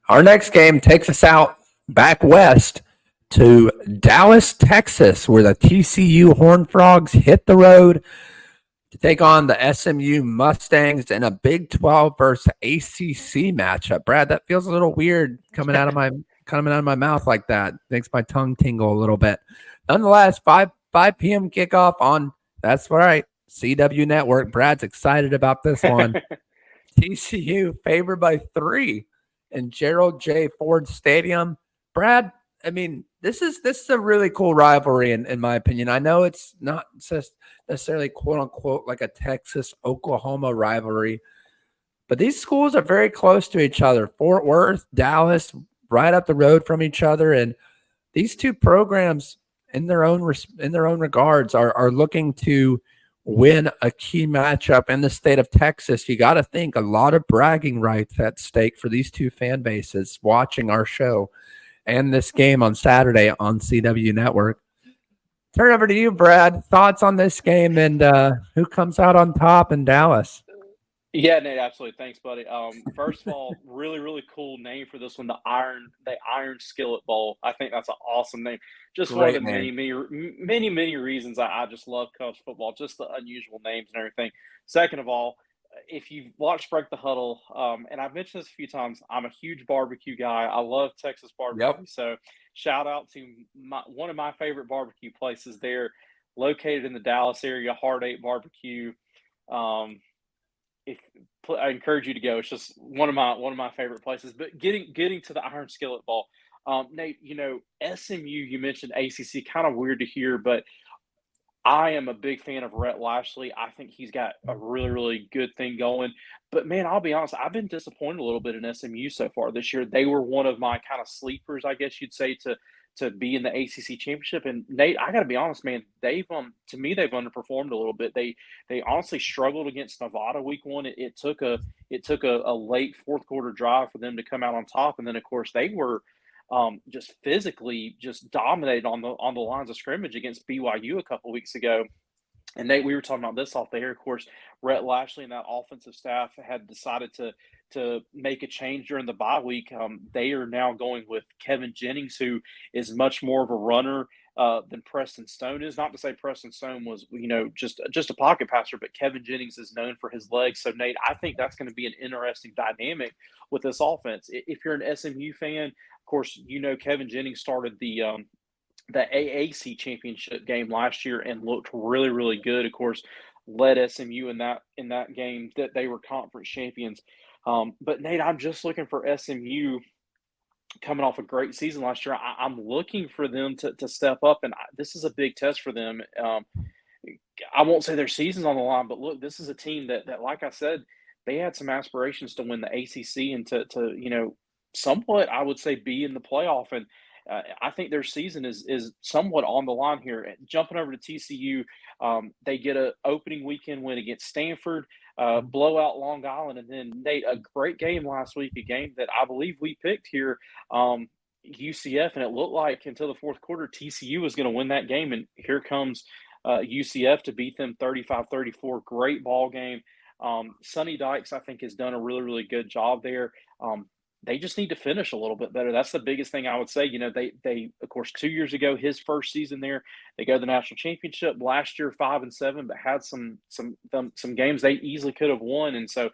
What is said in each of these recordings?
Our next game takes us out back west to Dallas, Texas, where the TCU Horned Frogs hit the road to take on the SMU Mustangs in a Big 12 versus ACC matchup. Brad, that feels a little weird coming out of my mouth like that. Makes my tongue tingle a little bit. Nonetheless, 5 p.m. kickoff on, that's right, CW Network. Brad's excited about this one. TCU favored by 3 in Gerald J. Ford Stadium. Brad, I mean, this is a really cool rivalry in my opinion. I know it's not just necessarily quote unquote like a Texas Oklahoma rivalry, but these schools are very close to each other. Fort Worth, Dallas, right up the road from each other, and these two programs in their own regards are looking to win a key matchup in the state of Texas. You got to think a lot of bragging rights at stake for these two fan bases watching our show and this game on Saturday on CW Network. Turn it over to you, Brad. Thoughts on this game and who comes out on top in Dallas? Yeah, Nate, absolutely. Thanks, buddy. First of all, really, really cool name for this one, the Iron Skillet Bowl. I think that's an awesome name. Just one of Great the name. many reasons I just love college football, just the unusual names and everything. Second of all, if you've watched Break the Huddle, and I've mentioned this a few times, I'm a huge barbecue guy. I love Texas Yep. barbecue. So shout out to one of my favorite barbecue places there, located in the Dallas area, Heart Eight Barbecue. Um, if I encourage you to go. It's just one of my favorite places. But getting to the Iron Skillet Ball, Nate, SMU. You mentioned ACC, kind of weird to hear, but I am a big fan of Rhett Lashley. I think he's got a really really good thing going. But man, I'll be honest, I've been disappointed a little bit in SMU so far this year. They were one of my kind of sleepers, I guess you'd say, to be in the ACC championship. And Nate, I got to be honest, man, they've to me they've underperformed a little bit. They honestly struggled against Nevada week one. It took a late fourth quarter drive for them to come out on top, and then of course they were just physically just dominated on the lines of scrimmage against BYU a couple weeks ago. And Nate, we were talking about this off the air. Of course, Rhett Lashley and that offensive staff had decided to make a change during the bye week. They are now going with Kevin Jennings, who is much more of a runner than Preston Stone is. Not to say Preston Stone was, just a pocket passer, but Kevin Jennings is known for his legs. So Nate, I think that's going to be an interesting dynamic with this offense. If you're an SMU fan, of course, Kevin Jennings started the AAC championship game last year and looked really, really good. Of course, led SMU in that game that they were conference champions. But Nate, I'm just looking for SMU coming off a great season last year. I'm looking for them to step up, and this is a big test for them. I won't say their season's on the line, but look, this is a team that like I said, they had some aspirations to win the ACC and to somewhat, I would say, be in the playoff. And I think their season is somewhat on the line here. Jumping over to TCU, they get a opening weekend win against Stanford, blowout Long Island, and then Nate, a great game last week, a game that I believe we picked here, UCF, and it looked like until the fourth quarter TCU was going to win that game, and here comes UCF to beat them 35-34. Great ball game. Sonny Dykes, I think, has done a really, really good job there. They just need to finish a little bit better. That's the biggest thing I would say. They of course 2 years ago, his first season there, they go to the national championship. Last year, 5-7, but had some games they easily could have won. And so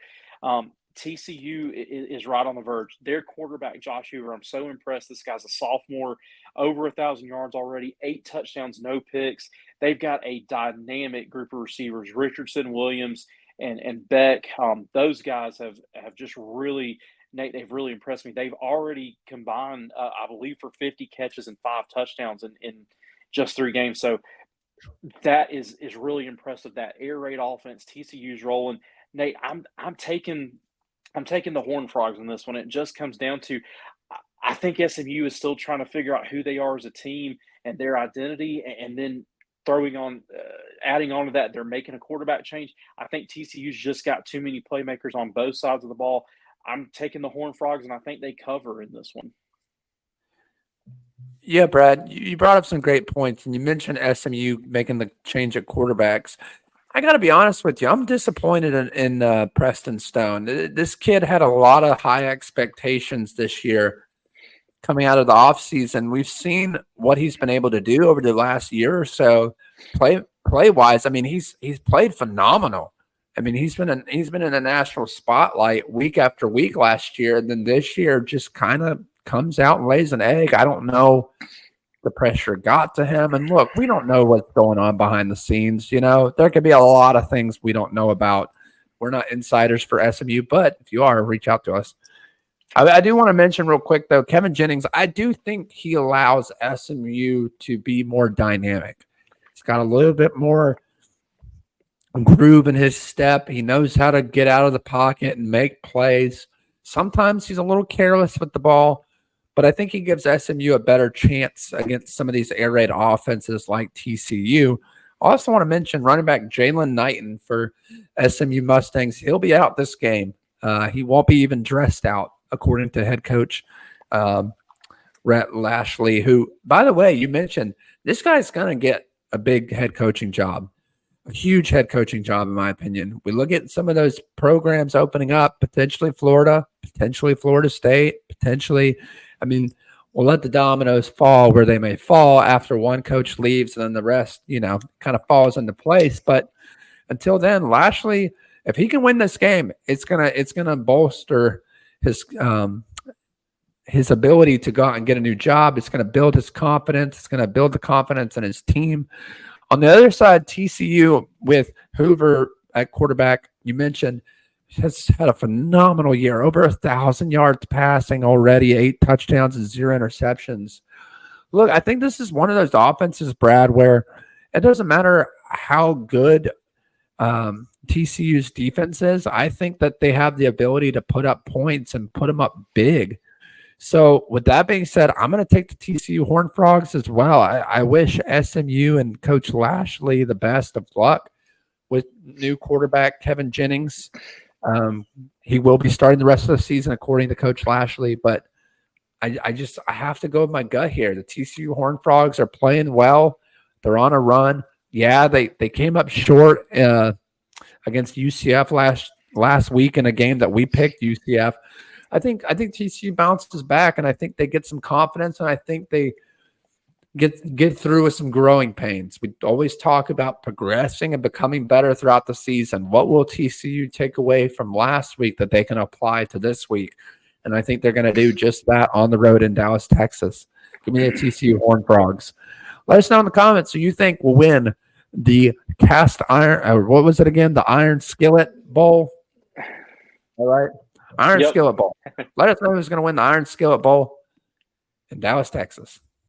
TCU is right on the verge. Their quarterback Josh Hoover, I'm so impressed. This guy's a sophomore, over 1,000 yards already, 8 touchdowns, no picks. They've got a dynamic group of receivers, Richardson, Williams, and Beck. Those guys have just really. Nate, they've really impressed me. They've already combined, I believe, for 50 catches and 5 touchdowns in just 3 games. So that is really impressive. That air raid offense, TCU's rolling. Nate, I'm taking the Horned Frogs in this one. It just comes down to I think SMU is still trying to figure out who they are as a team and their identity, and then adding on to that, they're making a quarterback change. I think TCU's just got too many playmakers on both sides of the ball. I'm taking the Horned Frogs, and I think they cover in this one. Yeah, Brad, you brought up some great points, and you mentioned SMU making the change at quarterbacks. I got to be honest with you. I'm disappointed in Preston Stone. This kid had a lot of high expectations this year coming out of the offseason. We've seen what he's been able to do over the last year or so, play wise. I mean, he's played phenomenal. I mean, he's been in the national spotlight week after week last year, and then this year just kind of comes out and lays an egg. I don't know the pressure got to him. And look, we don't know what's going on behind the scenes. You know, there could be a lot of things we don't know about. We're not insiders for SMU, but if you are, reach out to us. I do want to mention real quick, though, Kevin Jennings, I do think he allows SMU to be more dynamic. He's got a little bit more groove in his step. He knows how to get out of the pocket and make plays. Sometimes he's a little careless with the ball, but I think he gives SMU a better chance against some of these air raid offenses like TCU. I also want to mention running back Jalen Knighton for SMU Mustangs. He'll be out this game. He won't be even dressed out, according to head coach Rhett Lashley, who, by the way, you mentioned this guy's going to get a big head coaching job, a huge head coaching job, in my opinion. We look at some of those programs opening up, potentially Florida, potentially Florida State, potentially. I mean, we'll let the dominoes fall where they may fall after one coach leaves and then the rest, you know, kind of falls into place. But until then, Lashley, if he can win this game, it's gonna bolster his ability to go out and get a new job. It's going to build his confidence. It's going to build the confidence in his team. On the other side, TCU with Hoover at quarterback, you mentioned, has had a phenomenal year, over 1,000 yards passing already, 8 touchdowns and 0 interceptions. Look, I think this is one of those offenses, Brad, where it doesn't matter how good TCU's defense is. I think that they have the ability to put up points and put them up big. So with that being said, I'm going to take the TCU Horned Frogs as well. I wish SMU and Coach Lashley the best of luck with new quarterback Kevin Jennings. He will be starting the rest of the season, according to Coach Lashley, but I have to go with my gut here. The TCU Horned Frogs are playing well. They're on a run. Yeah, they came up short against UCF last week in a game that we picked UCF. I think TCU bounces back, and I think they get some confidence, and I think they get through with some growing pains. We always talk about progressing and becoming better throughout the season. What will TCU take away from last week that they can apply to this week? And I think they're going to do just that on the road in Dallas, Texas. Give me the TCU Horned Frogs. Let us know in the comments who you think will win the cast iron, or what was it again? The Iron Skillet Bowl. All right. Iron Skillet Bowl. Let us know who's going to win the Iron Skillet Bowl in Dallas, Texas.